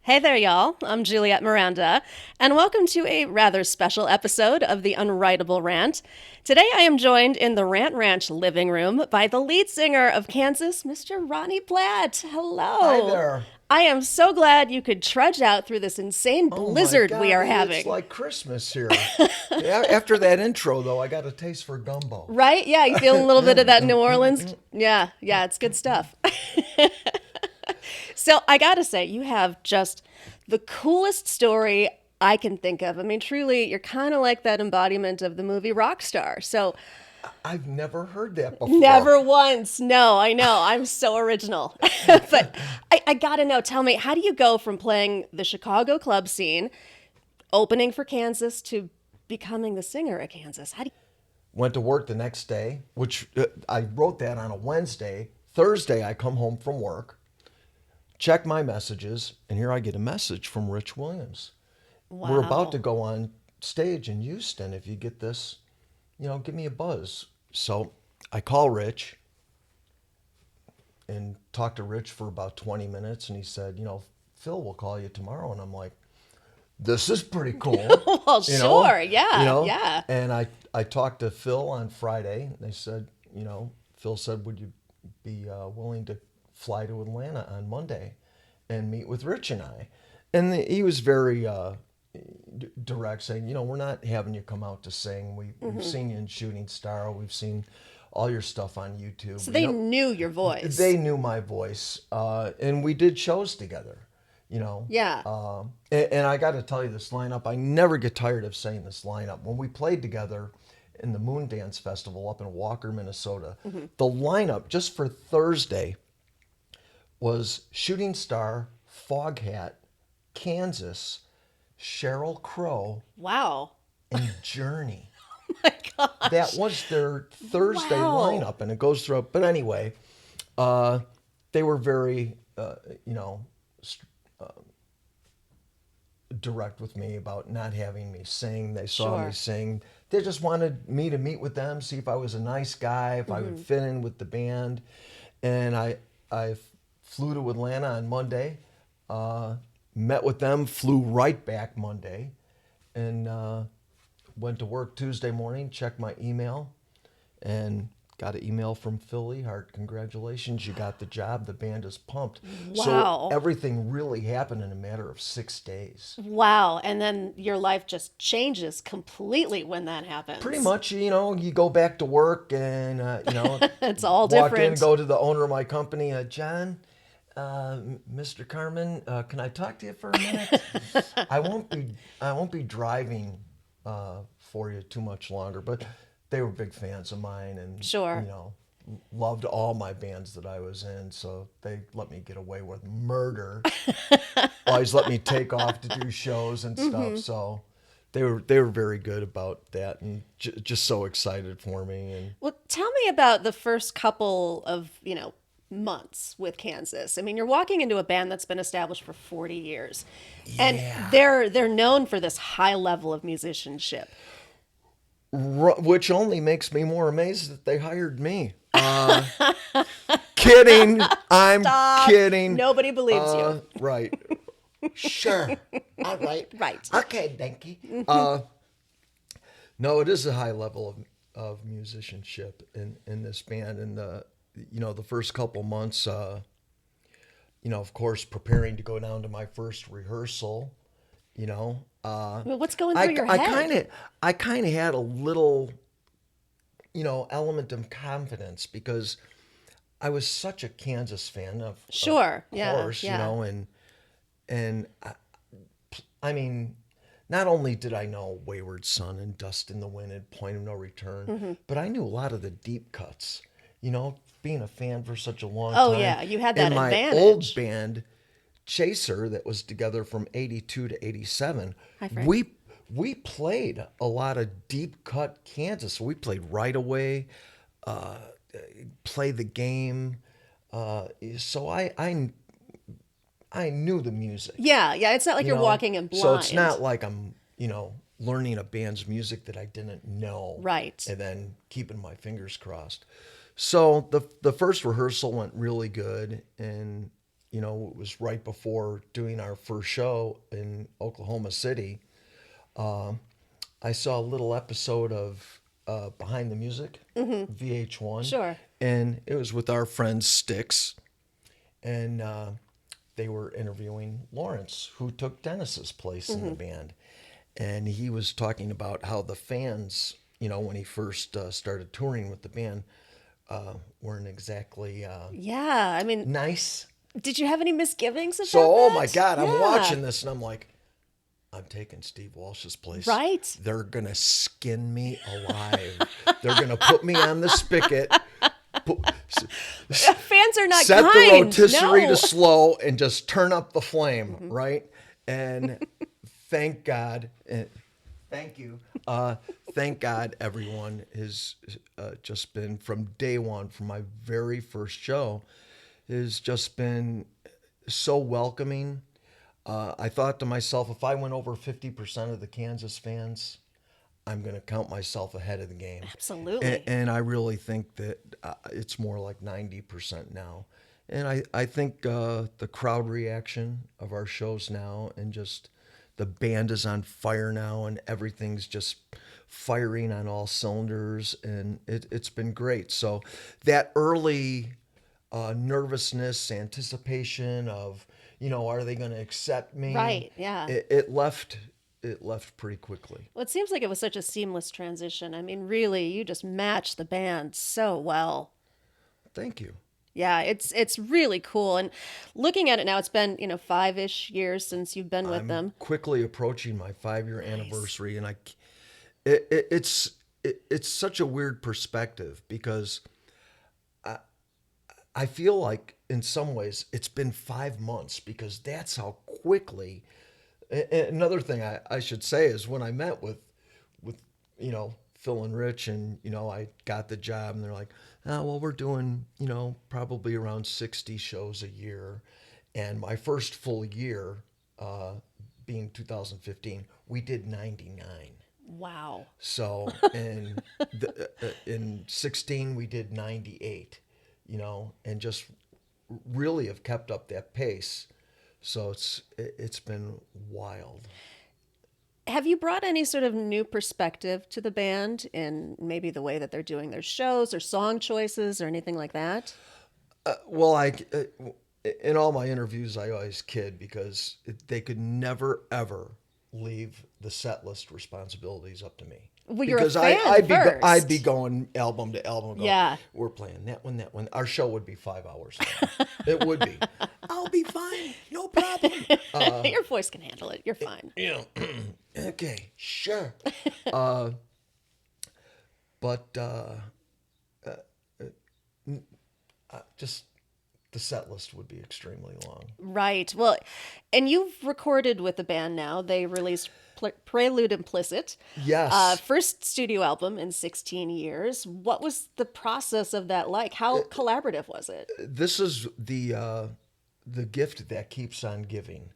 Hey there, y'all. I'm Juliette Miranda, and welcome to a rather special episode of the Unwritable Rant. Today I am joined in the Rant Ranch living room by the lead singer of Kansas, Mr. Ronnie Platt. Hi Hello. there. I am so glad you could trudge out through this insane Oh my blizzard we God, are it's having. like Christmas here. Yeah, after that intro, though, I got a taste for gumbo. Right? Yeah, you feel a little bit of that New Orleans? Yeah, it's good stuff. So I gotta say, you have just the coolest story I can think of. I mean, truly, you're kind of like that embodiment of the movie Rockstar. So I've never heard that before. never once. No, I know. I'm so original. But I gotta know, tell me, how do you go from playing the Chicago club scene, opening for Kansas, to becoming the singer at Kansas? How do you... Went to work the next day, which I wrote that on a Wednesday. Thursday, I come home from work, check my messages, and here I get a message from Rich Williams. We're about to Wow. go on stage in Houston. If you get this, give me a buzz. So I call Rich and talked to Rich for about 20 minutes, and he said, Phil will call you tomorrow. And I'm like, this is pretty cool, Well, you know, sure. Yeah. And I talked to Phil on Friday. And they said, Phil said, would you be willing to fly to Atlanta on Monday and meet with Rich and I? And he was very direct, saying, we're not having you come out to sing. We've seen you in Shooting Star. We've seen all your stuff on YouTube. So they knew your voice. They knew my voice, and we did shows together. Yeah. And I got to tell you, this lineup, I never get tired of saying this lineup. When we played together in the Moon Dance Festival up in Walker, Minnesota, the lineup just for Thursday was Shooting Star, Foghat, Kansas, Sheryl Crow, Wow. and Journey. My God. That was their Thursday Wow. lineup, and it goes through. But anyway, they were very, direct with me about not having me sing. They saw Sure. me sing. They just wanted me to meet with them, see if I was a nice guy, if I would fit in with the band. And I flew to Atlanta on Monday, met with them, flew right back Monday, and went to work Tuesday morning, checked my email, and got an email from Philly. Hart, congratulations, you got the job. The band is pumped. So Wow. everything really happened in a matter of 6 days. Wow. And then your life just changes completely when that Pretty happens. much, you go back to work and, It's all walk in, different. go to the owner of my company, John, Mr. Carmen, can I talk to you for a minute? I won't be driving for you too much longer, but they were big fans of mine and Sure. loved all my bands that I was in, so they let me get away with murder. Always let me take off to do shows and stuff. So they were very good about that and just so excited for me. And Well, tell me about the first couple of, months with Kansas. I mean, you're walking into a band that's been established for 40 years. And yeah, they're known for this high level of musicianship. which only makes me more amazed that they hired me. Kidding. I'm Stop. kidding. Nobody believes you. Right. Sure. All right. Right. Okay, thank you. No, it is a high level of musicianship in this band. And the first couple months, of course, preparing to go down to my first rehearsal, Well, what's going through your I head? kind of had a little, element of confidence because I was such a Kansas fan Sure. of Yeah. course, Yeah. and I mean, not only did I know Wayward Son and Dust in the Wind and Point of No Return, but I knew a lot of the deep cuts, being a fan for such a long Oh, time. yeah. You had that And my old advantage. band, Chaser, that was together from 82 to 87, Hi, Frank. we played a lot of deep cut Kansas. We played Right Away, Play the Game. So I knew the music. Yeah. Yeah. It's not like you're walking in blind. So it's not like I'm, learning a band's music that I didn't know. Right. And then keeping my fingers crossed. So the first rehearsal went really good, and it was right before doing our first show in Oklahoma City. I saw a little episode of Behind the Music, VH1, Sure. and it was with our friend Styx, and they were interviewing Lawrence, who took Dennis's place in the band, and he was talking about how the fans, when he first started touring with the band, weren't exactly Yeah. I mean, nice. did you have any misgivings about So, oh my that? God, I'm Yeah. watching this and I'm like, I'm taking Steve Walsh's place. Right. They're going to skin me alive. They're going to put me on the spigot, Fans are not set kind. the rotisserie No. to slow, and just turn up the flame, right? And thank God, thank you. Thank God everyone has just been, from day one, from my very first show, has just been so welcoming. I thought to myself, if I went over 50% of the Kansas fans, I'm going to count myself ahead of the game. Absolutely. And I really think that it's more like 90% now. And I think the crowd reaction of our shows now, and just the band is on fire now, and everything's just firing on all cylinders, and it's been great. So that early nervousness, anticipation of, are they going to accept me? Right, yeah. It left pretty quickly. Well, it seems like it was such a seamless transition. I mean, really, you just matched the band so well. Thank you. Yeah, it's really cool. And looking at it now, it's been, 5-ish years since you've been with I'm them. quickly approaching my 5-year Nice. anniversary, and it's such a weird perspective, because I feel like in some ways it's been 5 months, because that's how quickly. Another thing I should say is, when I met with Phil and Rich, and I got the job, and they're like, oh, well, we're doing probably around 60 shows a year, and my first full year, being 2015, we did 99. Wow. So in 16 we did 98, and just really have kept up that pace. So it's been wild. Have you brought any sort of new perspective to the band in maybe the way that they're doing their shows or song choices or anything like that? Well, in all my interviews, I always kid, because they could never ever leave the set list responsibilities up to me. Well, you're a Because fan I'd be first. going album to album. Yeah. We're playing that one, that one. Our show would be 5 hours long. It would be. I'll be fine, no problem. Your voice can handle it. You're fine. Okay, sure. But just the set list would be extremely long. Right. Well, and you've recorded with the band now. They released Prelude Implicit. Yes. First studio album in 16 years. What was the process of that like? How collaborative was it? This is the gift that keeps on giving.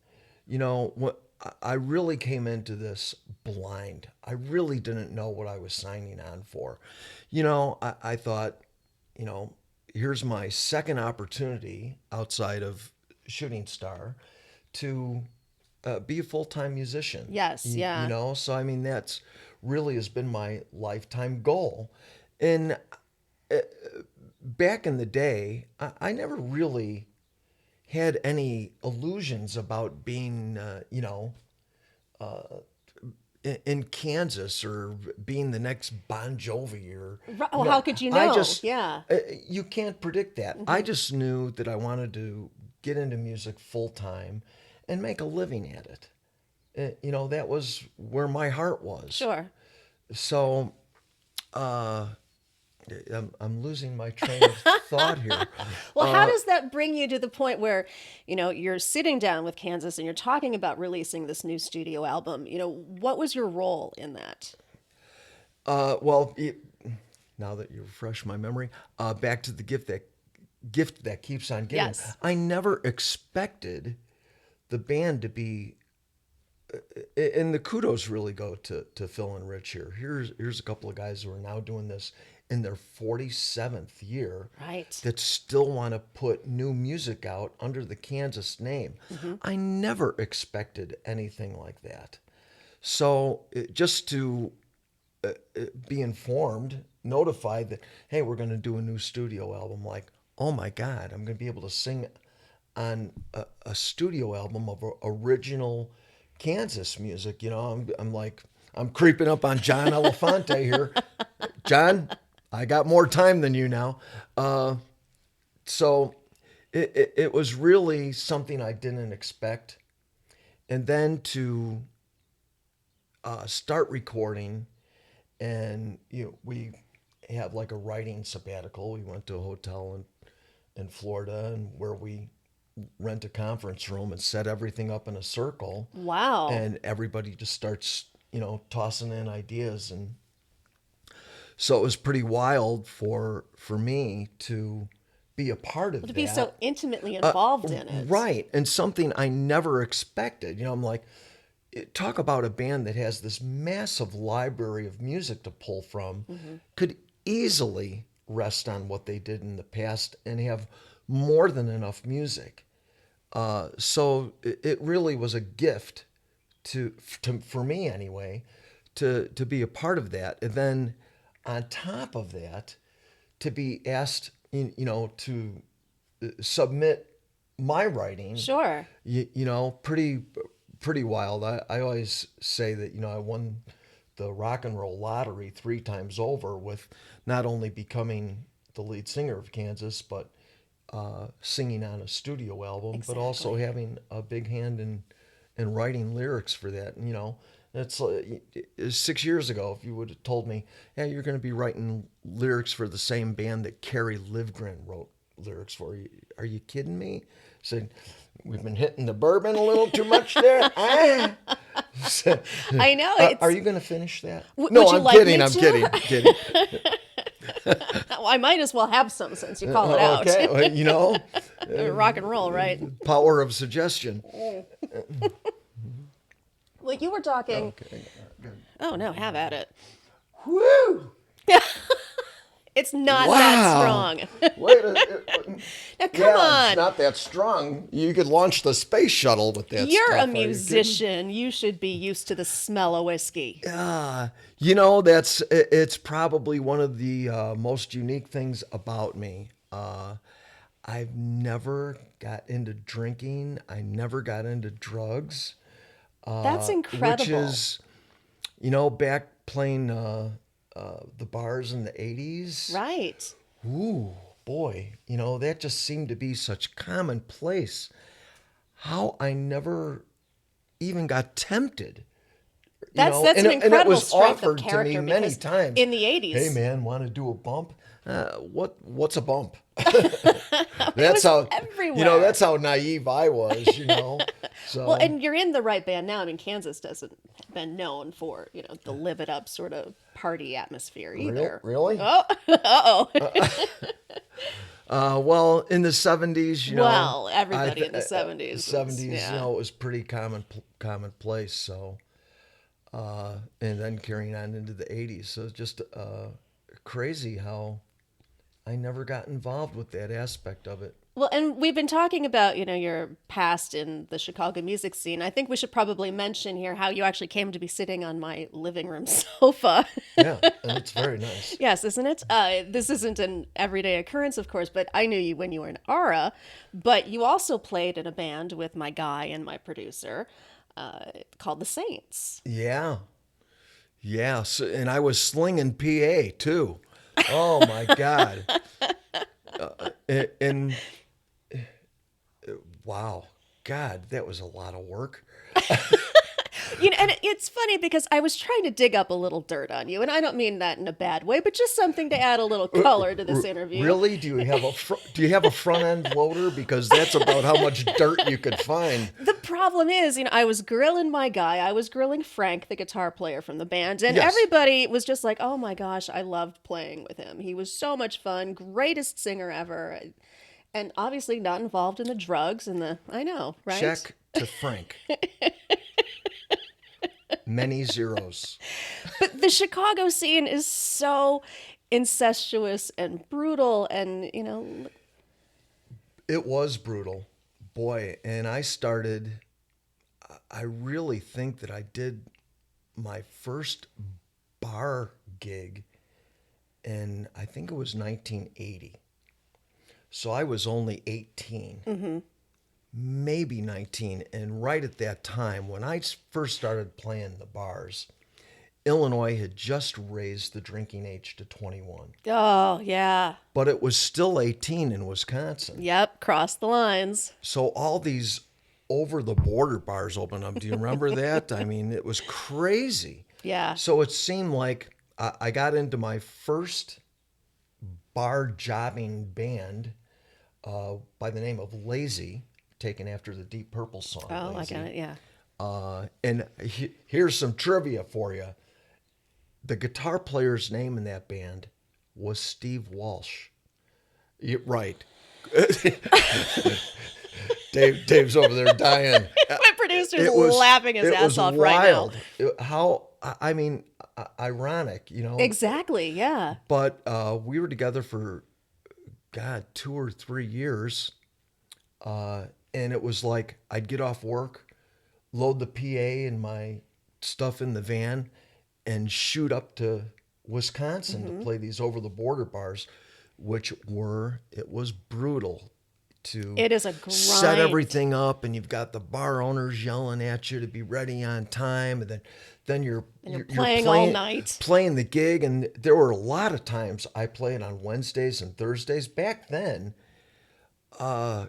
What I really came into this blind. I really didn't know what I was signing on for. I thought, here's my second opportunity outside of Shooting Star to be a full-time musician. Yes, yeah. So I mean, that's really has been my lifetime goal. And back in the day, I never really had any illusions about being, in Kansas, or being the next Bon Jovi, or Oh, how could you know? I just, Yeah. you can't predict that. I just knew that I wanted to get into music full time and make a living at it. That was where my heart was. Sure. So, I'm losing my train of thought here. Well, how does that bring you to the point where, you're sitting down with Kansas and you're talking about releasing this new studio album? What was your role in that? Well, now that you refresh my memory, back to the gift that keeps on giving. Yes. I never expected the band to be, and the kudos really go to Phil and Rich here. Here's a couple of guys who are now doing this in their 47th year Right. that still want to put new music out under the Kansas name. I never expected anything like that. So just to be informed, notified that, hey, we're going to do a new studio album, like, oh my God, I'm going to be able to sing on a studio album of original Kansas music. I'm like, I'm creeping up on John Elefante here. John, I got more time than you now. So it was really something I didn't expect. And then to start recording, and we have like a writing sabbatical. We went to a hotel in Florida, and where we rent a conference room and set everything up in a circle. Wow. And everybody just starts, tossing in ideas. And so it was pretty wild for me to be a part of To that. be so intimately involved in it. Right. And something I never expected. I'm like, talk about a band that has this massive library of music to pull from, could easily rest on what they did in the past and have more than enough music. So it really was a gift for me anyway, to be a part of that. And then on top of that, to be asked, to submit my writing. Sure. Pretty wild. I always say that, I won the rock and roll lottery 3 times over, with not only becoming the lead singer of Kansas, but singing on a studio album, but also having a big hand in writing lyrics for that. It's 6 years ago, if you would have told me, yeah, you're going to be writing lyrics for the same band that Kerry Livgren wrote lyrics for. Are you kidding me? Said, we've been hitting the bourbon a little too much there. I know. Are you going to finish that? No, I'm kidding. I'm kidding. Well, I might as well have some since you call it out. Okay, well, rock and roll, right? Power of suggestion. Well, you were talking. Okay. Oh no, have at it. Woo! It's not that strong. Wait Now, come on. It's not that strong. You could launch the space shuttle with that You're stuff. a musician. You should be used to the smell of whiskey. It's probably one of the most unique things about me. I've never got into drinking. I never got into drugs. That's incredible. Which is, back playing the bars in the 80s. Right. Ooh, boy. That just seemed to be such commonplace. How I never even got tempted. That's an incredible and it was strength offered of character to me many times. In the 80s. Hey, man, want to do a bump? What's a bump? That's how everywhere. That's how naive I was. So well, and you're in the right band now. I mean, Kansas doesn't been known for the live it up sort of party atmosphere either. Really? Oh, uh-oh. Well, in the 70s, Well, everybody in the 70s. 70s, Yeah. it was pretty commonplace. So, and then carrying on into the 80s. So it's just crazy how I never got involved with that aspect of it. Well, and we've been talking about, your past in the Chicago music scene. I think we should probably mention here how you actually came to be sitting on my living room sofa. Yeah, and it's very nice. Yes, isn't it? This isn't an everyday occurrence, of course, but I knew you when you were in Ara. But you also played in a band with my guy and my producer called The Saints. Yeah. Yeah, so, and I was slinging PA, too. Oh, my God. Wow, God, that was a lot of work. And it's funny because I was trying to dig up a little dirt on you, and I don't mean that in a bad way, but just something to add a little color to this interview. Really? Do you have a front end loader? Because that's about how much dirt you could find. The problem is, I was grilling my guy, I was grilling Frank, the guitar player from the band, and Yes. everybody was just like, "Oh my gosh, I loved playing with him. He was so much fun, greatest singer ever." And obviously not involved in the drugs I know, right? Check to Frank. Many zeros. But the Chicago scene is so incestuous and brutal and, It was brutal, boy. And I really think that I did my first bar gig, and I think it was 1980. So I was only 18, maybe 19. And right at that time, when I first started playing the bars, Illinois had just raised the drinking age to 21, Oh, yeah. but it was still 18 in Wisconsin. Yep, cross the lines. So all these over the border bars opened up. Do you remember that? I mean, it was crazy. Yeah. So it seemed like I got into my first bar jobbing band by the name of Lazy, taken after the Deep Purple song. Oh, Lazy. I got it, yeah. And here's some trivia for you. The guitar player's name in that band was Steve Walsh. Right. Dave's over there dying. My producer's laughing his ass off right now. I mean, ironic, Exactly, yeah. But we were together for, God, 2 or 3 years. And it was like I'd get off work, load the PA and my stuff in the van, and shoot up to Wisconsin to play these over the border bars, it was brutal to It is a grind. set everything up, and you've got the bar owners yelling at you to be ready on time, and then you're playing all night, playing the gig. And there were a lot of times I played on Wednesdays and Thursdays back then. Bars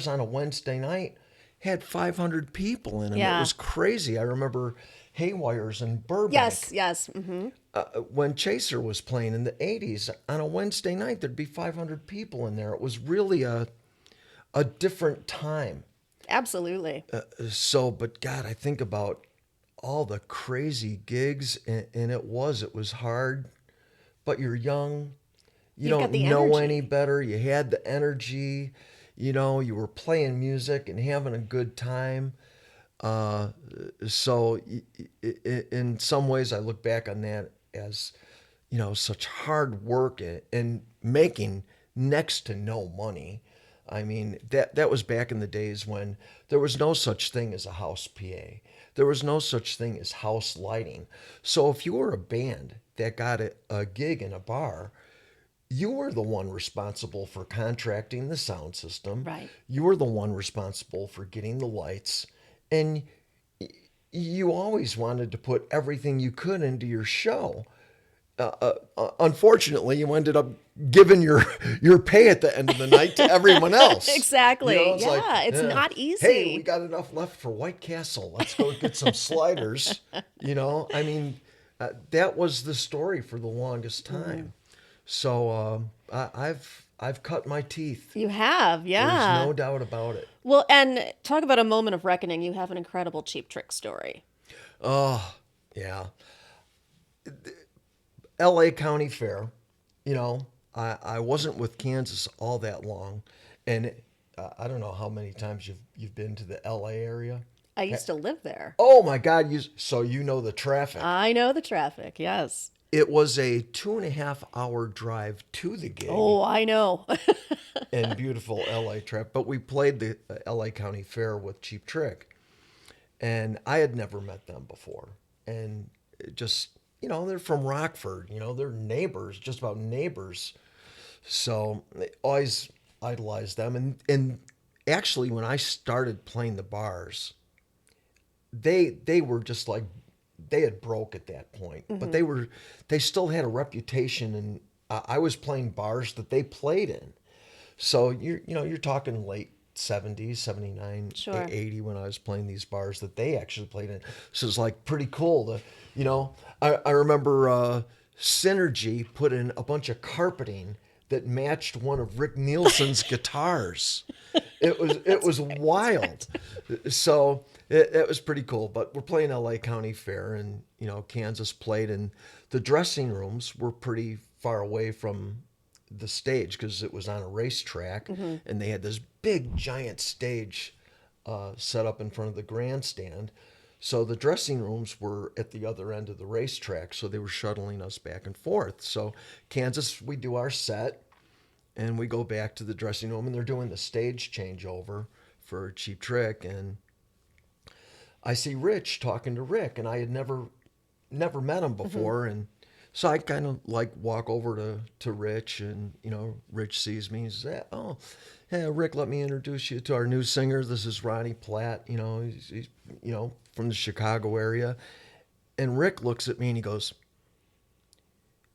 on a Wednesday night had 500 people in them. Yeah. It was crazy. I remember Haywire's in Burbank. Yes. Mm-hmm. When Chaser was playing in the 80s, on a Wednesday night, there'd be 500 people in there. It was really a different time. Absolutely. But God, I think about all the crazy gigs, and it was hard, but you're young. You don't know any better. You had the energy. You were playing music and having a good time. So in some ways, I look back on that as, such hard work and making next to no money. I mean, that was back in the days when there was no such thing as a house PA. There was no such thing as house lighting. So if you were a band that got a gig in a bar, you were the one responsible for contracting the sound system. Right. You were the one responsible for getting the lights. And you always wanted to put everything you could into your show. Unfortunately, you ended up giving your pay at the end of the night to everyone else. Exactly. It's not easy. Hey, we got enough left for White Castle. Let's go get some sliders. I mean, that was the story for the longest time. So I've cut my teeth. You have, yeah. There's no doubt about it. Well, and talk about a moment of reckoning. You have an incredible Cheap Trick story. Oh, yeah. L.A. County Fair, I wasn't with Kansas all that long. And I don't know how many times you've been to the L.A. area. I used to live there. Oh, my God. So you know the traffic. I know the traffic, yes. It was a 2.5-hour drive to the gig. Oh, I know. in beautiful LA trip. But we played the LA County Fair with Cheap Trick. And I had never met them before. And just, they're from Rockford. They're neighbors, just about neighbors. So I always idolized them. And actually, when I started playing the bars, they were just like, they had broke at that point, but they still had a reputation, and I was playing bars that they played in. So you're talking late 70s, 79, sure. 80 when I was playing these bars that they actually played in. So it's like pretty cool to, I remember Synergy put in a bunch of carpeting that matched one of Rick Nielsen's guitars. It was wild. So it was pretty cool. But we're playing LA County Fair, and Kansas played, and the dressing rooms were pretty far away from the stage because it was on a racetrack, and they had this big giant stage set up in front of the grandstand. So the dressing rooms were at the other end of the racetrack, so they were shuttling us back and forth. So Kansas, we do our set, and we go back to the dressing room, and they're doing the stage changeover for Cheap Trick, and I see Rich talking to Rick, and I had never met him before, and so I kind of like walk over to Rich, and Rich sees me. He says, "Oh, hey, Rick, let me introduce you to our new singer. This is Ronnie Platt. He's from the Chicago area." And Rick looks at me and he goes,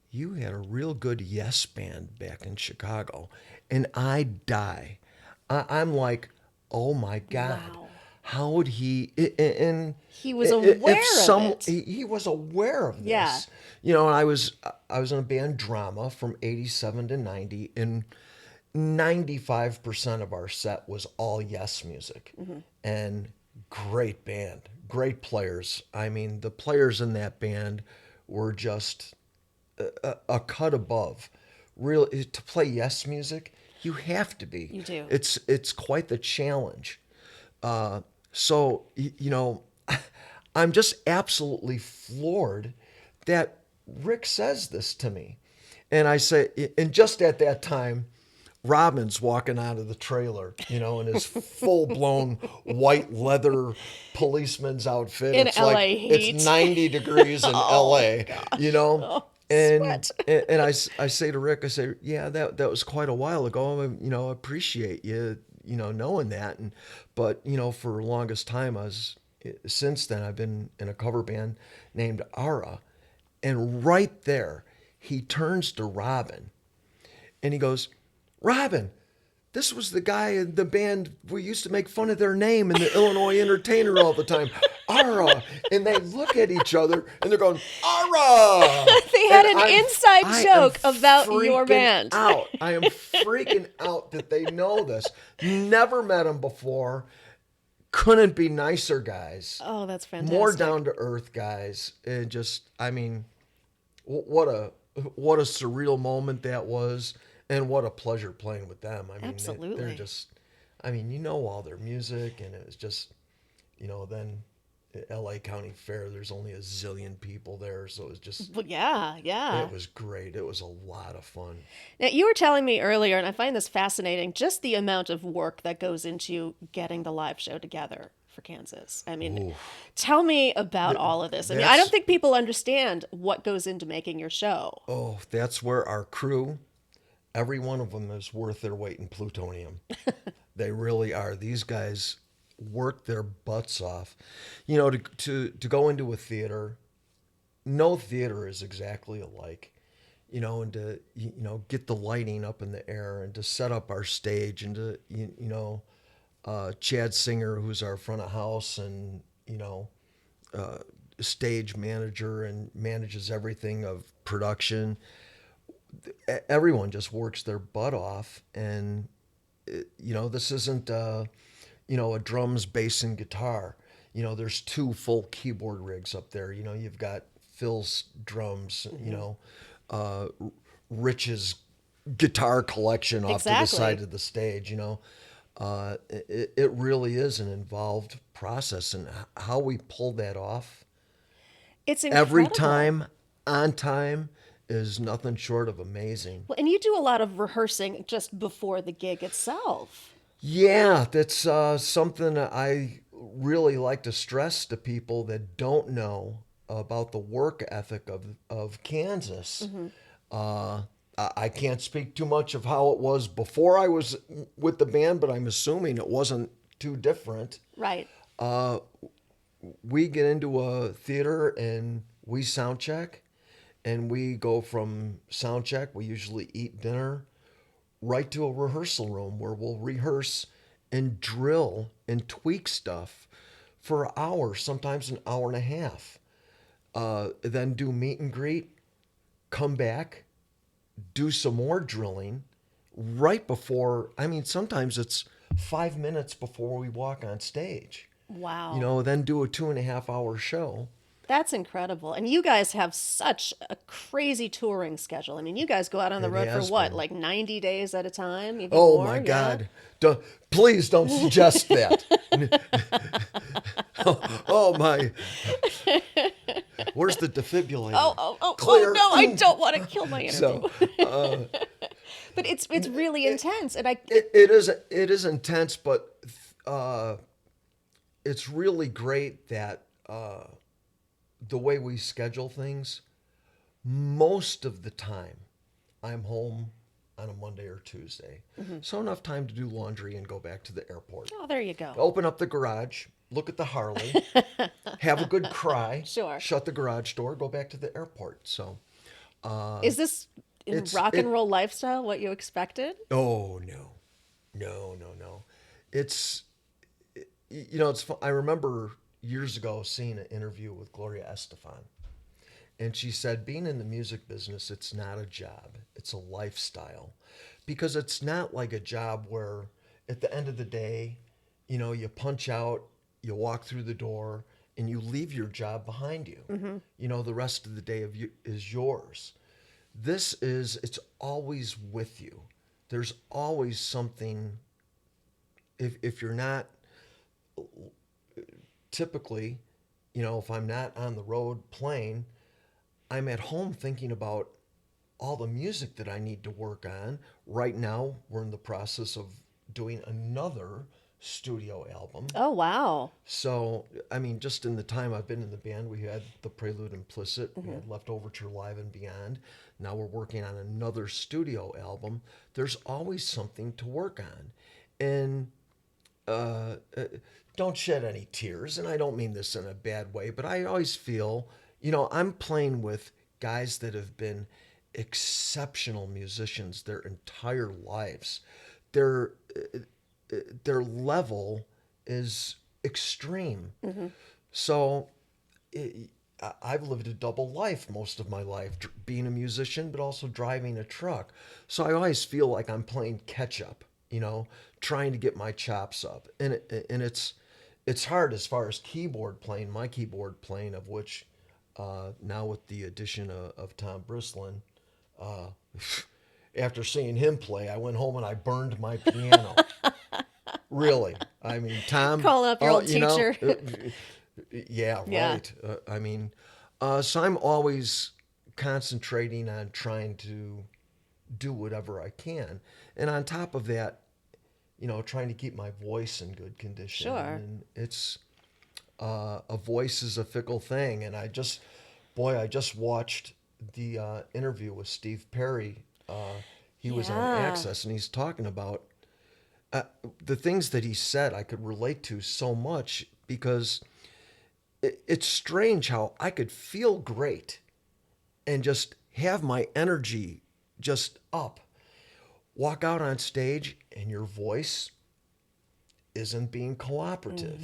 "You had a real good Yes band back in Chicago," and I die. I'm like, "Oh my God." Wow. How would he? And He was aware of it. He was aware of this. Yeah. And I was in a band Drama from '87 to '90, and 95% of our set was all Yes music, and great band, great players. I mean, the players in that band were just a cut above. Really, to play Yes music, you have to be. You do. It's quite the challenge. So, I'm just absolutely floored that Rick says this to me. And I say, and just at that time, Robin's walking out of the trailer, in his full-blown white leather policeman's outfit. In It's LA like heat. it's 90 degrees in LA, Oh, and sweat. and I say to Rick, I say, yeah, that was quite a while ago. I appreciate you, knowing that. But for the longest time, since then, I've been in a cover band named Ara. And right there, he turns to Robin and he goes, "Robin, this was the guy in the band we used to make fun of their name in the Illinois Entertainer all the time, Ara." And they look at each other and they're going, "Ara!" They had And an inside joke about your freaking band. I am freaking out that they know this. Never met them before. Couldn't be nicer guys. Oh, that's fantastic. More down to earth guys. And just, I mean, what a surreal moment that was, and what a pleasure playing with them. I mean, Absolutely. they're just, all their music, and it was just, then at LA County Fair, there's only a zillion people there, so it was just, Well, yeah. it was great. It was a lot of fun. Now, you were telling me earlier, and I find this fascinating, just the amount of work that goes into getting the live show together for Kansas. I mean, tell me about all of this. I mean, I don't think people understand what goes into making your show. Oh, that's where our crew, every one of them is worth their weight in plutonium. They really are. These guys work their butts off. To go into a theater, no theater is exactly alike. And to get the lighting up in the air, and to set up our stage, and to Chad Singer, who's our front of house and stage manager and manages everything of production. Everyone just works their butt off, and this isn't a drums, bass, and guitar. There's two full keyboard rigs up there. You've got Phil's drums, Rich's guitar collection off to the side of the stage. It really is an involved process, and how we pull that off, It's incredible. every time, on time, is nothing short of amazing. Well, and you do a lot of rehearsing just before the gig itself. Yeah, that's something that I really like to stress to people that don't know about the work ethic of Kansas. I can't speak too much of how it was before I was with the band, but I'm assuming it wasn't too different. Right. We get into a theater and we sound check, and we go from sound check, we usually eat dinner, right to a rehearsal room where we'll rehearse and drill and tweak stuff for an hour, sometimes an hour and a half. Then do meet and greet, come back, do some more drilling right before, sometimes it's 5 minutes before we walk on stage. Wow. Then do a 2.5 hour show. That's incredible. And you guys have such a crazy touring schedule. I mean, you guys go out on the road for what, like 90 days at a time? Even Oh more? my Yeah. God. Please don't suggest that. Oh my! Where's the defibrillator? Oh no! I don't want to kill my interview. So But it's really intense, and it is intense, but it's really great that the way we schedule things. Most of the time, I'm home on a Monday or Tuesday, so enough time to do laundry and go back to the airport. oh, there you go. Open up the garage, look at the Harley, have a good cry, Sure. shut the garage door, go back to the airport. So, Is this in rock and roll lifestyle what you expected? oh no, no. It's it's fun. I remember years ago seeing an interview with Gloria Estefan, and she said, being in the music business, it's not a job, it's a lifestyle, because it's not like a job where at the end of the day, you punch out, you walk through the door, and you leave your job behind you. The rest of the day is yours. It's always with you. There's always something. If you're not, typically, if I'm not on the road playing, I'm at home thinking about all the music that I need to work on. Right now, we're in the process of doing another studio album. Oh wow! So, I mean, just in the time I've been in the band, we had the Prelude Implicit, we had Left Overture Live and Beyond. Now we're working on another studio album. There's always something to work on. And don't shed any tears. And I don't mean this in a bad way, but I always feel, I'm playing with guys that have been exceptional musicians their entire lives. Their level is extreme. So I've lived a double life most of my life, being a musician, but also driving a truck. So I always feel like I'm playing catch up, trying to get my chops up. And it's hard as far as my keyboard playing, of which now with the addition of Tom Brislin, after seeing him play, I went home and I burned my piano. Really. I mean, Tom. Calling up your old teacher. Yeah, Yeah. right. So I'm always concentrating on trying to do whatever I can. And on top of that, trying to keep my voice in good condition. Sure. And it's, a voice is a fickle thing. And I just watched the interview with Steve Perry. He was on Access, and he's talking about the things that he said I could relate to so much, because it's strange how I could feel great and just have my energy just up, walk out on stage, and your voice isn't being cooperative.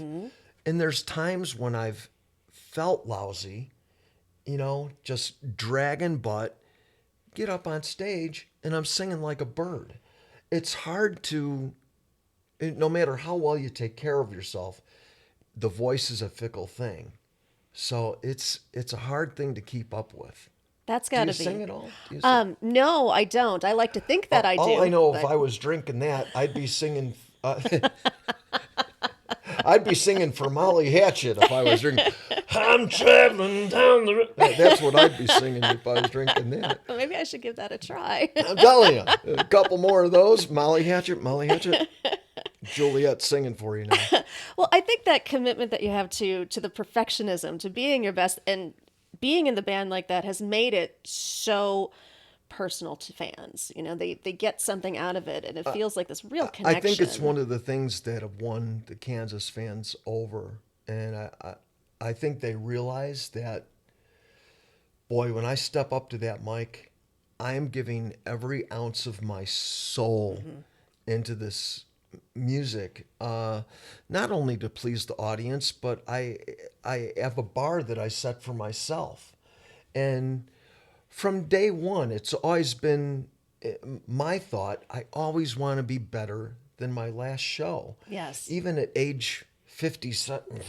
And there's times when I've felt lousy, just dragging butt, get up on stage, and I'm singing like a bird. It's hard to, no matter how well you take care of yourself, the voice is a fickle thing. So it's a hard thing to keep up with. That's got to be. Do you sing at all? Do you sing? No, I don't. I like to think that I do. All I know, but... if I was drinking that, I'd be singing. I'd be singing for Molly Hatchet if I was drinking. I'm traveling down the road. That's what I'd be singing if I was drinking that. Maybe I should give that a try. I'm telling you, a couple more of those. Molly Hatchet. Juliette singing for you now. Well, I think that commitment that you have to the perfectionism, to being your best, and being in the band like that has made it so personal to fans. They get something out of it, and it feels like this real connection. I think it's one of the things that have won the Kansas fans over, and I think they realize that, boy, when I step up to that mic, I am giving every ounce of my soul into this music, not only to please the audience, but I have a bar that I set for myself. And from day one, it's always been my thought, I always want to be better than my last show. Yes. Even at age 57.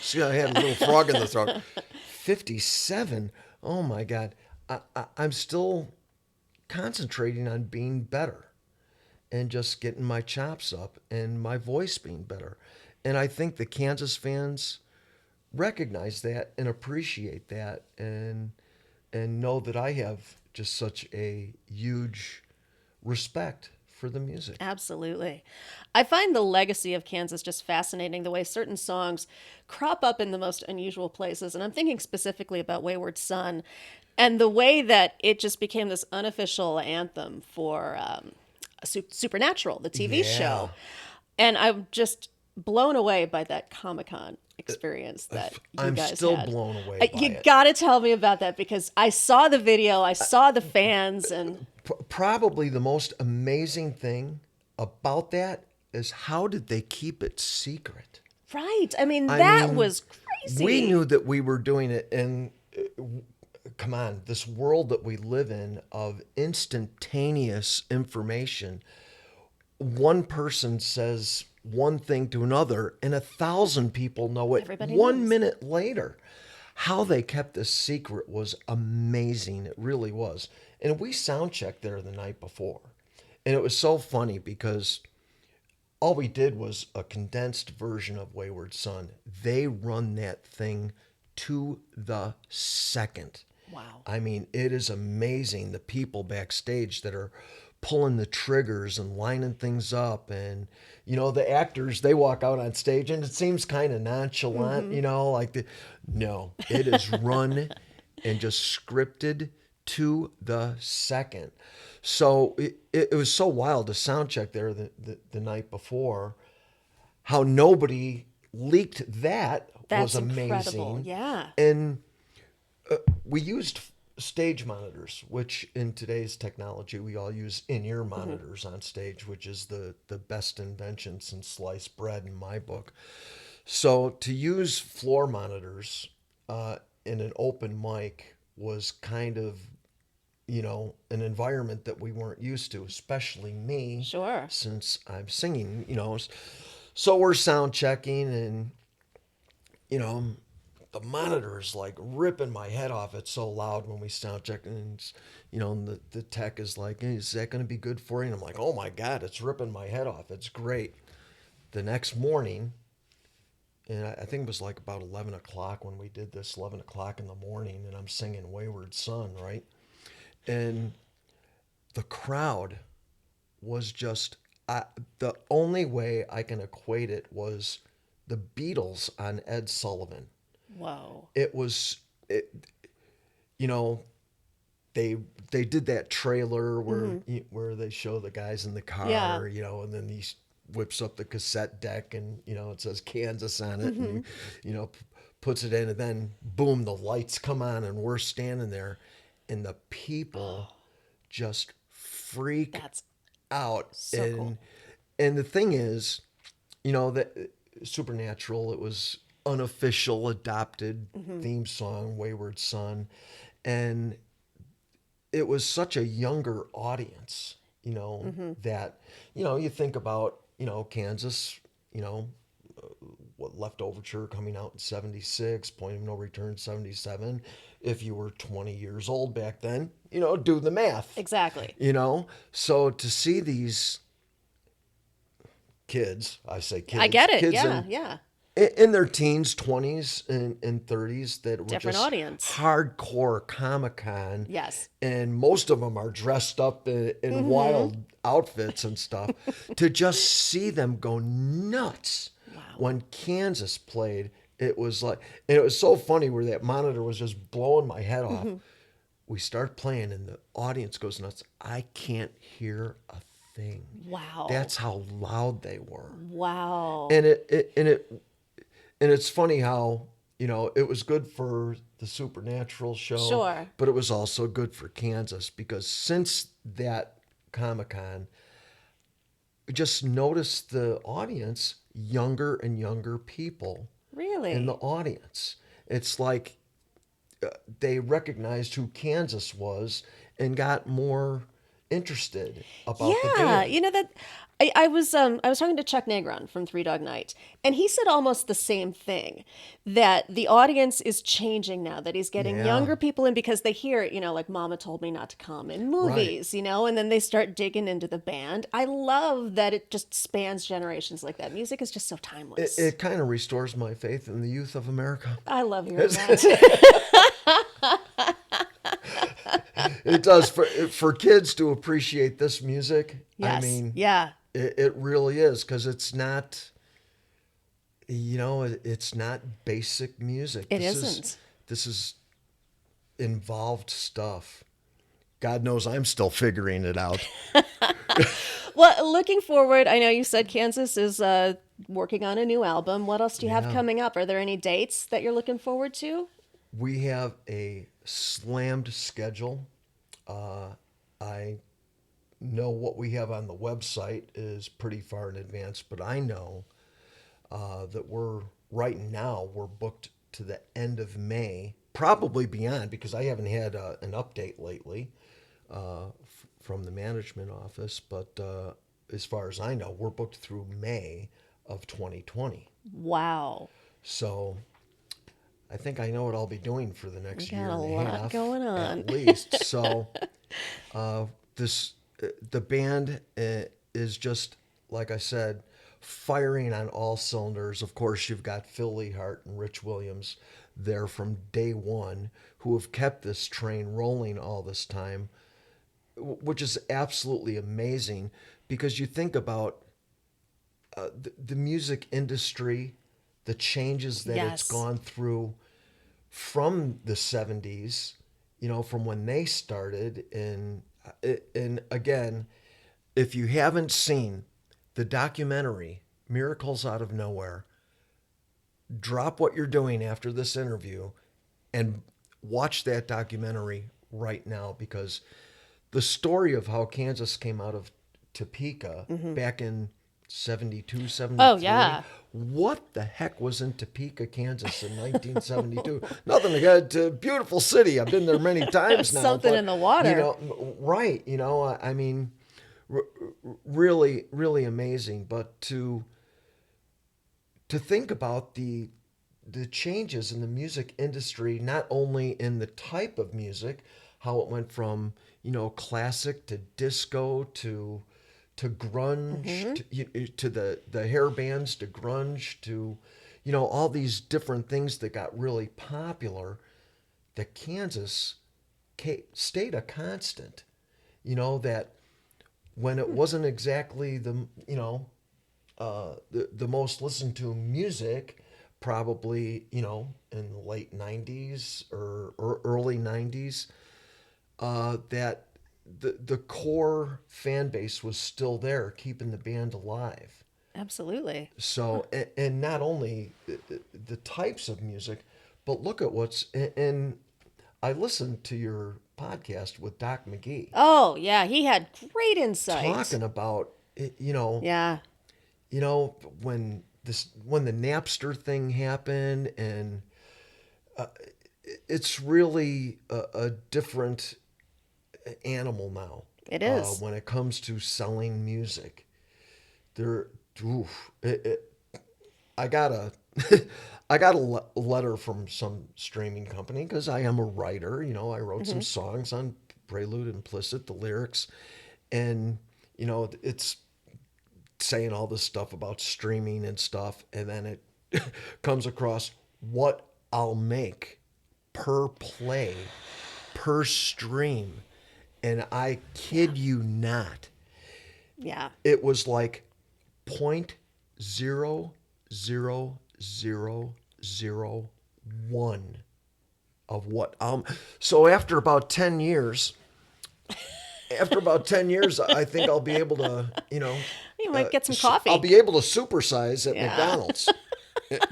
See, I had a little frog in the throat. 57. Oh my God. I'm still concentrating on being better and just getting my chops up and my voice being better. And I think the Kansas fans recognize that and appreciate that, and know that I have just such a huge respect for the music. Absolutely. I find the legacy of Kansas just fascinating, the way certain songs crop up in the most unusual places. And I'm thinking specifically about Wayward Son and the way that it just became this unofficial anthem for Supernatural, the TV Yeah. show. And I'm just blown away by that Comic Con experience that you I'm guys still had. blown away by You it. got to tell me about that because I saw the video, I saw the fans, and Probably the most amazing thing about that is how did they keep it secret? right. I mean, I that mean, was crazy. we knew that we were doing it, and come on, this world that we live in of instantaneous information, one person says one thing to another, and 1,000 people know it Everybody 1 minute later. How they kept this secret was amazing. It really was. And we sound checked there the night before. And it was so funny because all we did was a condensed version of Wayward Son. They run that thing to the second. Wow. I mean, it is amazing the people backstage that are pulling the triggers and lining things up. And, the actors, they walk out on stage and it seems kind of nonchalant, no, it is run and just scripted to the second. So it was so wild to sound check there the night before. How nobody leaked that That's was amazing. incredible. Yeah. And we used stage monitors, which in today's technology we all use in-ear monitors on stage, which is the best invention since sliced bread in my book. So to use floor monitors in an open mic was kind of an environment that we weren't used to, especially me, Sure. since I'm singing. So we're sound checking, and the monitor is like ripping my head off. It's so loud when we sound check, and and the tech is like, hey, is that going to be good for you? And I'm like, oh my God, it's ripping my head off. It's great. The next morning, and I think it was like about 11 o'clock when we did this, 11 o'clock in the morning, and I'm singing Wayward Son, right? And the crowd was just, the only way I can equate it was the Beatles on Ed Sullivan. Whoa. It was, you know, they did that trailer where they show the guys in the car, Yeah. and then he whips up the cassette deck and it says Kansas on it, and puts it in, and then boom, the lights come on, and we're standing there, and the people just freak That's out. so and cool. and the thing is, that Supernatural, it was unofficial adopted theme song, Wayward Son, and it was such a younger audience, that, you think about, Kansas, what Left Overture coming out in 76, Point of No Return 77. If you were 20 years old back then, do the math. Exactly. So to see these kids, I say kids. I get it. Kids Yeah. in their teens, 20s, and 30s that were Different just audience. hardcore Comic-Con. Yes. And most of them are dressed up in wild outfits and stuff. To just see them go nuts when Kansas played, it was like, and it was so funny where that monitor was just blowing my head off. We start playing and the audience goes nuts. I can't hear a thing. Wow. That's how loud they were. Wow. And it's funny how, it was good for the Supernatural show. Sure. But it was also good for Kansas, because since that Comic-Con, I just noticed the audience, younger and younger people Really? in the audience. It's like they recognized who Kansas was and got more interested about the Yeah, band. that I was talking to Chuck Negron from Three Dog Night, and he said almost the same thing, that the audience is changing now, that he's getting Yeah, younger people in because they hear, like Mama Told Me Not to Come in right. movies, and then they start digging into the band. I love that it just spans generations like that. Music is just so It, timeless. it kind of restores my faith in the youth of America. I love hearing that. It does for kids to appreciate this music. I Yes. mean, Yeah. it really is because it's not, it's not basic music. It This is isn't. this is involved stuff. God knows I'm still figuring it out. Well, looking forward, I know you said Kansas is working on a new album. What else do you have Yeah. coming up? Are there any dates that you're looking forward to? We have a slammed schedule. I know what we have on the website is pretty far in advance, but I know that right now we're booked to the end of May, probably beyond because I haven't had an update lately from the management office. But as far as I know, we're booked through May of 2020. Wow. So I think I know what I'll be doing for the We next got year a and a lot half, going on. at least. So this the band is just like I said, firing on all cylinders. Of course, you've got Phil Leahart and Rich Williams there from day one, who have kept this train rolling all this time, which is absolutely amazing because you think about the music industry, the changes that it's Yes. gone through from the 70s, from when they started. And again, if you haven't seen the documentary Miracles Out of Nowhere, drop what you're doing after this interview and watch that documentary right now because the story of how Kansas came out of Topeka back in 72, Oh, 73. yeah. What the heck was in Topeka, Kansas in 1972? Nothing against a beautiful city. I've been there many times now, Something but in the water. right, I mean, really, really amazing. But to think about the changes in the music industry, not only in the type of music, how it went from classic to disco to grunge to the hair bands to grunge to all these different things that got really popular. That Kansas stayed a constant. That when it wasn't exactly the most listened to music, probably in the late 90s or early 90s, that the core fan base was still there keeping the band alive. Absolutely. So and not only the types of music, but look at and I listened to your podcast with Doc McGee Oh, yeah. He had great insight. talking about Yeah. when the Napster thing happened, and it's really a different animal now It is. when it comes to selling music. There, oof, I got a I got letter from some streaming company because I am a writer. I wrote some songs on Prelude Implicit, the lyrics, and it's saying all this stuff about streaming and stuff, and then it comes across what I'll make per play, per stream, and I kid you not, Yeah. it was like 0.00001 of what so after about 10 years I think I'll be able to You might get some I'll coffee. be able to supersize at Yeah. McDonald's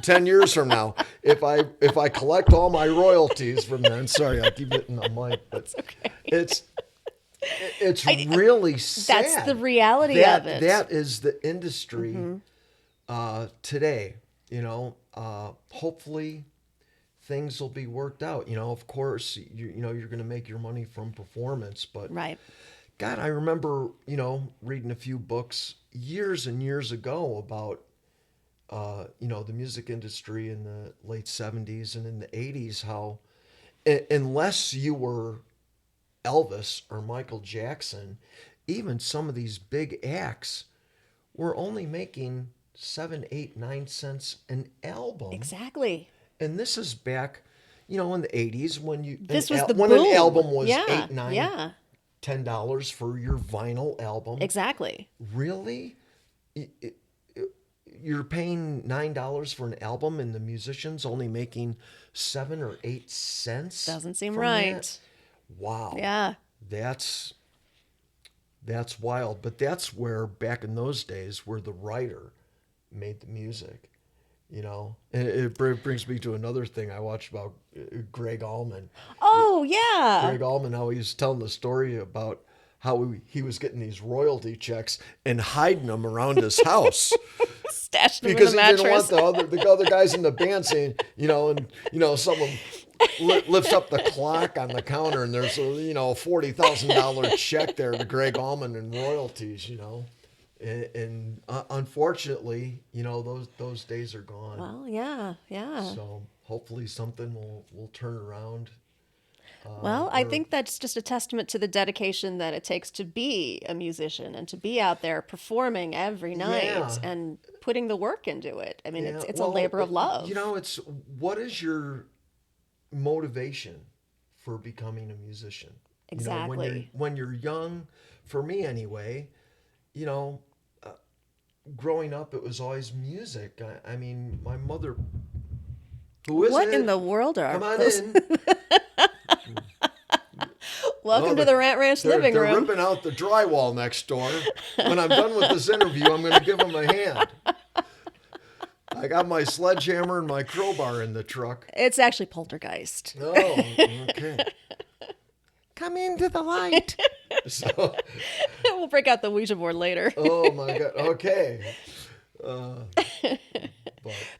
10 years from now if I collect all my royalties from then. Sorry, I keep hitting the mic, but it's really sad. That's the reality that of it. that is the industry today. Hopefully things will be worked out. Of course, you're going to make your money from performance, but Right. God, I remember, reading a few books years and years ago about, the music industry in the late 70s and in the 80s, how unless you were Elvis or Michael Jackson, even some of these big acts were only making 7, 8, 9 cents an album. Exactly. And this is back, in the 80s when This was the when an boom. album was Yeah. 8, 9, Yeah. $10 for your vinyl album. Exactly. Really? You're paying $9 for an album and the musician's only making 7 or 8 cents? Doesn't seem from right. that? Wow. Yeah. That's wild. But that's where, back in those days, where the writer made the music. And it brings me to another thing I watched about Greg Allman. Oh, yeah. Greg Allman, how he was telling the story about how he was getting these royalty checks and hiding them around his house. Stashed them Because in the he mattress. didn't want the other guys in the band saying, someone lifts up the clock on the counter and there's a, $40,000 check there to Greg Allman in royalties, And unfortunately, those days are gone. Well, yeah. Yeah. So hopefully something will turn around. Well, I think that's just a testament to the dedication that it takes to be a musician and to be out there performing every night Yeah. and putting the work into it. I mean, Yeah, it's a labor of love. It's what is your motivation for becoming a musician? Exactly. When you're young, for me anyway, growing up, it was always music. I mean, my mother, who is What it? in the world are Come on those? in. Welcome to the Rant Ranch living They're room. ripping out the drywall next door. When I'm done with this interview, I'm going to give them a hand. I got my sledgehammer and my crowbar in the truck. It's actually poltergeist. Oh, okay. Come into the light. So, We'll break out the Ouija board later. oh my God. Okay.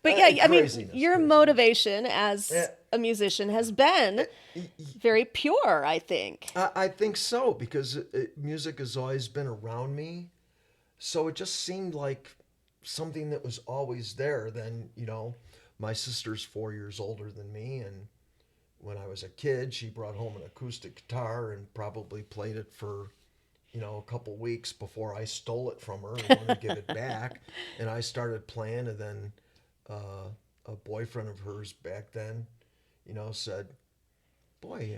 But yeah, I mean, craziness, your craziness. motivation as Yeah. a musician has been very pure, I think. I think so, because music has always been around me. So it just seemed like something that was always there. Then, my sister's 4 years older than me. And when I was a kid, she brought home an acoustic guitar and probably played it for, a couple weeks before I stole it from her and wanted to give it back. And I started playing, and then a boyfriend of hers back then, said, boy,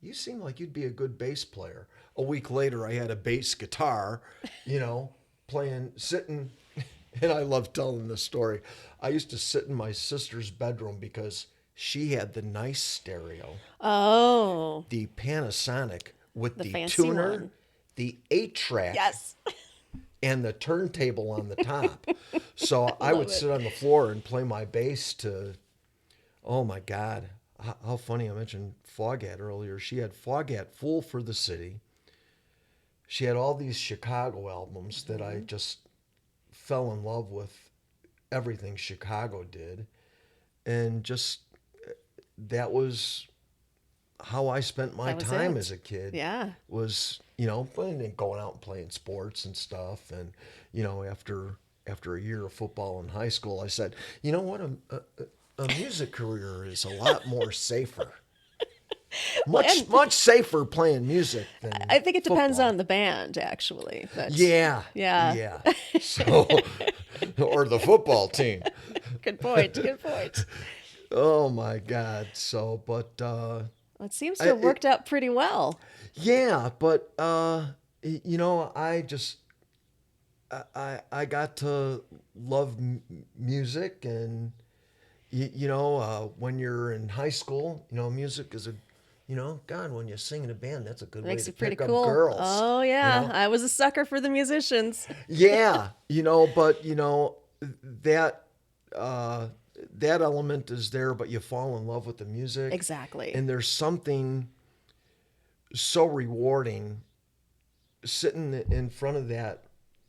you seem like you'd be a good bass player. A week later, I had a bass guitar, sitting, and I love telling this story. I used to sit in my sister's bedroom because she had the nice stereo, Oh, the Panasonic with the fancy tuner, one. the 8-track, yes. and the turntable on the top. So I would sit on the floor and play my bass to, oh my God, how funny. I mentioned Foghat earlier. She had Foghat, Fool for the City. She had all these Chicago albums that I just fell in love with everything Chicago did. And just that was how I spent my That was time it. as a kid. Yeah. Was, playing and going out and playing sports and stuff. And, after a year of football in high school, I said, you know what? A music career is a lot more safer. Much safer playing music than I think it depends football. on the band, actually. But Yeah. Yeah. So, or the football team. Good point. Good point. Oh my God. So, but Well, it seems to have worked out pretty well. yeah, but I just I got to love music, and when you're in high school, music is a God, when you sing in a band, that's a good way Makes to it pretty pick cool. up girls. Oh, yeah. you know? I was a sucker for the musicians. Yeah, but that that element is there, but you fall in love with the music. Exactly. And there's something so rewarding sitting in front of that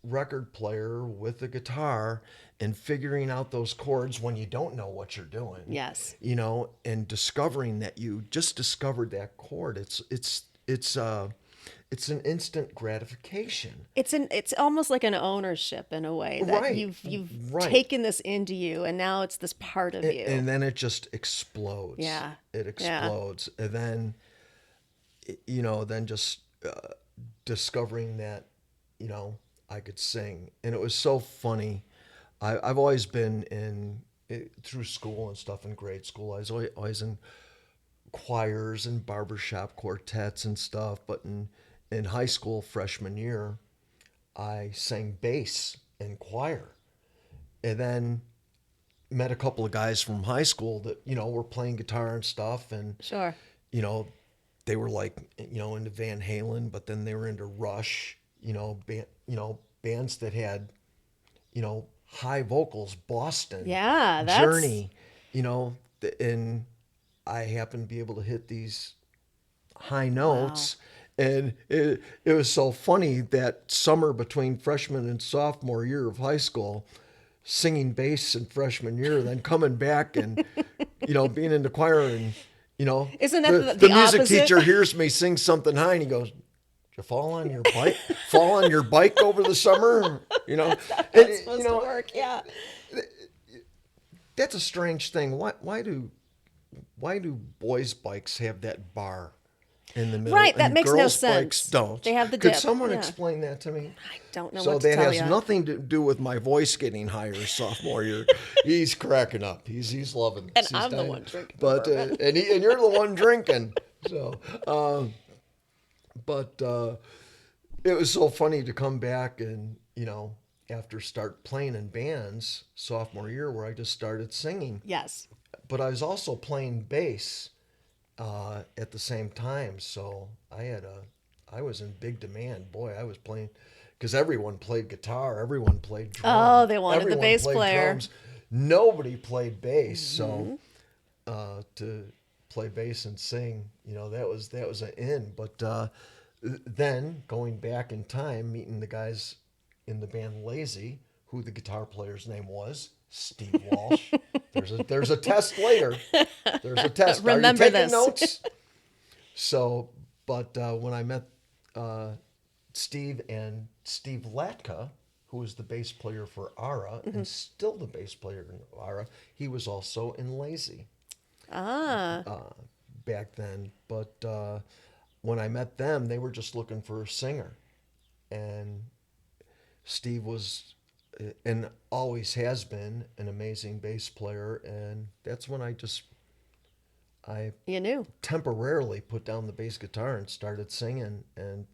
record player with the guitar and figuring out those chords when you don't know what you're doing. Yes. And discovering that you just discovered that chord. It's it's an instant gratification. It's almost like an ownership in a way that Right, you've right. taken this into you, and now it's this part of you. And then it just explodes. Yeah. It Yeah. explodes. And then, then just discovering that, I could sing. And it was so funny. I've always been through school and stuff in grade school. I was always in choirs and barbershop quartets and stuff. But in high school, freshman year, I sang bass in choir. And then met a couple of guys from high school that, were playing guitar and stuff. And, Sure. They were like, into Van Halen, but then they were into Rush, bands that had, high vocals, Boston, Yeah, Journey, and I happened to be able to hit these high notes. And it was so funny that summer between freshman and sophomore year of high school, singing bass in freshman year, then coming back and, being in the choir and, Isn't that the the music opposite? teacher hears me sing something high and he goes, "Did you fall on your bike? Fall on your bike over the summer?" That's supposed to work. Yeah. That's a strange thing. Why do boys' bikes have that bar in the middle? Right, that and makes no girls' sense. bikes don't. They have the Could dip, someone yeah. explain that to me? I don't know So what to that tell has you. nothing to do with my voice getting higher sophomore year. He's cracking up. He's loving this. And He's I'm the dying. one drinking the But bourbon. and you're the one drinking. So, it was so funny to come back and after start playing in bands sophomore year where I just started singing. Yes. But I was also playing bass at the same time, so I was in big demand. Boy, I was playing because everyone played guitar, everyone played drums. Oh, they wanted the everyone bass played player. drums. Nobody played bass, so to play bass and sing, that was an in. But then going back in time, meeting the guys in the band Lazy, who the guitar player's name was Steve Walsh. There's a test later. There's a test. Remember Are you taking this. notes? So, but when I met Steve and Steve Latka, who was the bass player for Ara and still the bass player in Ara, he was also in Lazy back then. But when I met them, they were just looking for a singer, and Steve was and always has been an amazing bass player, and that's when I You knew. temporarily put down the bass guitar and started singing, and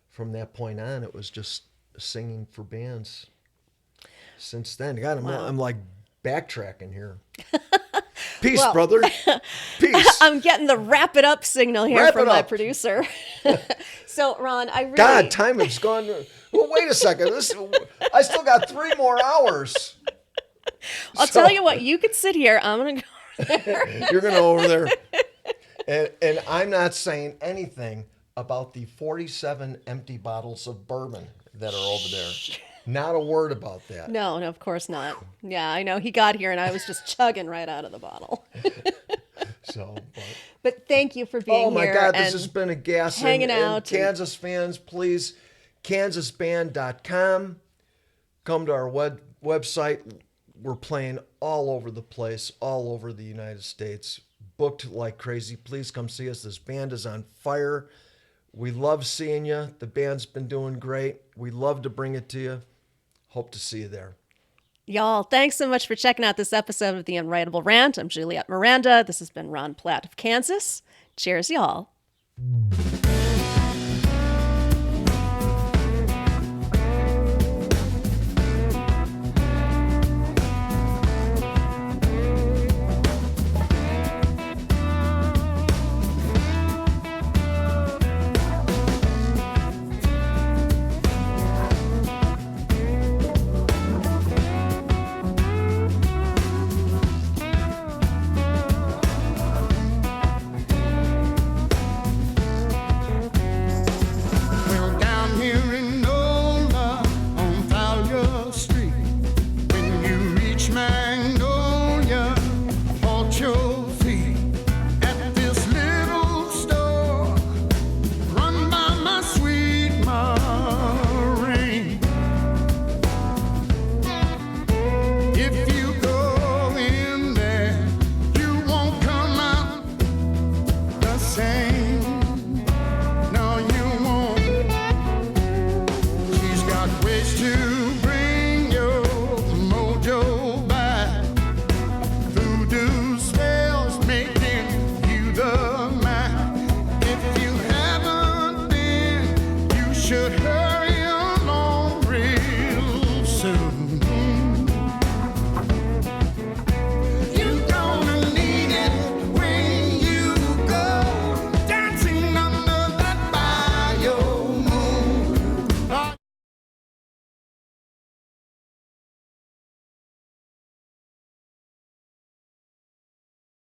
from that point on it was just singing for bands since then. God, I'm like backtracking here. Peace, Well- brother. Peace. I'm getting the wrap it up signal here Wrap from it my up. producer. So, Ron, I really. God, time has gone. Well, wait a second. I still got 3 more hours. I'll So- tell you what, you could sit here. I'm going to go. You're going to over there. And I'm not saying anything about the 47 empty bottles of bourbon that are over there. Not a word about that. No, of course not. Yeah, I know. He got here and I was just chugging right out of the bottle. So, But thank you for being oh my here. God, this and has been a gas. hanging and out and- Kansas fans, please, kansasband.com. Come to our website. We're playing all over the place, all over the United States. Booked like crazy. Please come see us. This band is on fire. We love seeing you. The band's been doing great. We love to bring it to you. Hope to see you there. Y'all, thanks so much for checking out this episode of The Unwritable Rant. I'm Juliette Miranda. This has been Ron Platt of Kansas. Cheers, y'all.